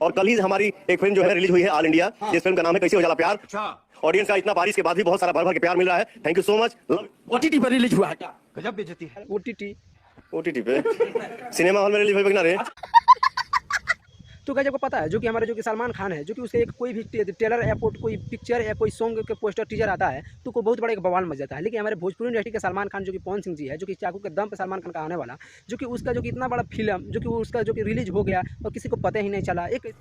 और कल ही हमारी एक फिल्म जो है रिलीज हुई है ऑल इंडिया, जिस फिल्म का नाम है कैसे हो जाला प्यार। ऑडियंस का इतना बारिश के बाद भी बहुत सारा भर भर के प्यार मिल रहा है। Thank you so much. OTT पर रिलीज हुआ है क्या? गजब बेइज्जती है। ओटीटी पे सिनेमा हॉल में रिलीज हुई ना रे। तो गजब को पता है जो कि हमारे जो कि सलमान खान है, जो कि उसके एक कोई भी ट्रेलर या कोई पिक्चर या कोई सॉन्ग के पोस्टर टीजर आता है तो को बहुत बड़ा एक बवाल मच जाता है। लेकिन हमारे भोजपुरी इंडस्ट्री के सलमान खान जो कि पवन सिंह जी है, जो कि चाकू के दम पे सलमान खान का आने वाला, जो कि उसका जो कि इतना बड़ा फिल्म जो कि उसका जो कि रिलीज हो गया और किसी को पता ही नहीं चला, एक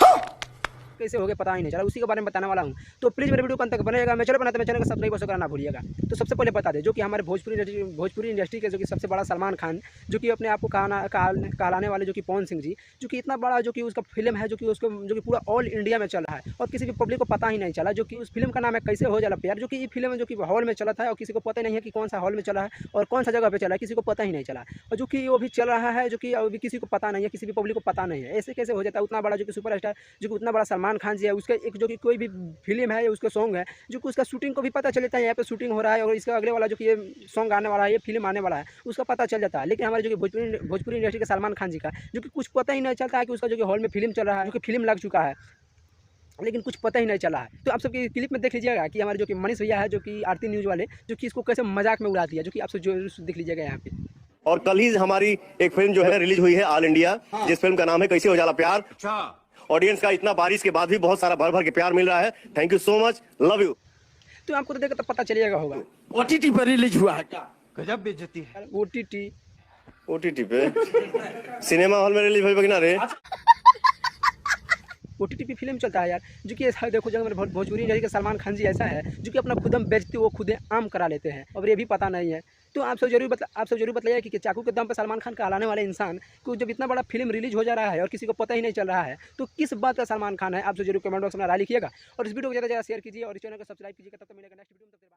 कैसे हो गया पता ही नहीं चला, उसी के बारे में बताने वाला हूँ। तो प्लीज़ मेरे वीडियो को अंत तक बनेगा। मैं चलो बनाते मैं चैनल को सब्सक्राइब करना ना भूलिएगा। तो सबसे पहले बता दें जो कि हमारे भोजपुरी इंडस्ट्री के जो कि सबसे बड़ा सलमान खान, जो कि अपने आप को कहलाने वाले जो कि पवन सिंह जी, जो कि इतना बड़ा जो कि उसका फिल्म है, जो कि उसको जो कि पूरा ऑल इंडिया में चल रहा है और किसी भी पब्लिक को पता ही नहीं चला, जो कि उस फिल्म का नाम है कैसे हो जाला प्यार, जो कि ये फिल्म जो कि हॉल में चला था और किसी को पता ही नहीं है कि कौन सा हॉल में चला है और कौन सा जगह पे चला है, किसी को पता ही नहीं चला। और जो कि वो भी चल रहा है, जो कि अभी किसी को पता नहीं है, किसी भी पब्लिक को पता नहीं है। ऐसे कैसे हो जाता है? उतना बड़ा जो कि सुपरस्टार, जो कि उतना बड़ा सलमान खान जी है, उसके एक जो कि कोई भी फिल्म है या उसका सॉन्ग है, जो कि उसका शूटिंग को भी पता चल जाता है, यहाँ पे शूटिंग हो रहा है और इसका अगले वाला जो कि ये सॉन्ग आने वाला है, ये फिल्म आने वाला है, उसका पता चल जाता है। लेकिन हमारे जो कि भोजपुरी इंडस्ट्री के सलमान खान जी का जो कि कुछ पता ही नहीं चलता है कि उसका जो कि हॉल में फिल्म चल रहा है, जो कि फिल्म लग चुका है, लेकिन कुछ पता ही नहीं चला है। तो आप सबकी क्लिप में देख लीजिएगा कि हमारे जो कि मनीष भैया है, जो कि आरती न्यूज़ वाले, जो कि इसको कैसे मजाक में उड़ा दिया, जो कि आप सब जरूर देख लीजिएगा यहाँ पे। और कल ही हमारी एक फिल्म जो है रिलीज हुई है ऑल इंडिया, जिस फिल्म का नाम है कैसे हो जाला प्यार। ऑडियंस का इतना बारिश के बाद भी बहुत सारा भर भर के प्यार मिल रहा है। Thank you so much, love you. तो आपको तो देखो तो पता चलिएगा होगा। ओटीटी पर रिलीज हुआ है क्या? गजब बेइज्जती है। ओटीटी पे सिनेमा हॉल में रिलीज हुई ना रे। ओटीटी पे फिल्म चलता है यार, जो कि ऐसा देखो जो हमारे भोजपुरी इंडस्ट्री के सलमान खान जी ऐसा है, जो कि अपना खुदम बेचते वो खुदे आम करा लेते हैं और ये भी पता नहीं है। तो आप सब जरूर बताइए कि चाकू के दम पर सलमान खान कहलाने वाले इंसान को जब इतना बड़ा फिल्म रिलीज हो जा रहा है और किसी को पता ही नहीं चल रहा है, तो किस बात का सलमान खान है? आप सब जरूर कमेंट बॉक्स में राय लिखिएगा और इस वीडियो को ज़्यादा से ज़्यादा शेयर कीजिए और इस चैनल को सब्सक्राइब कीजिएगा। तब तक मिलेगा नेक्स्ट वीडियो में।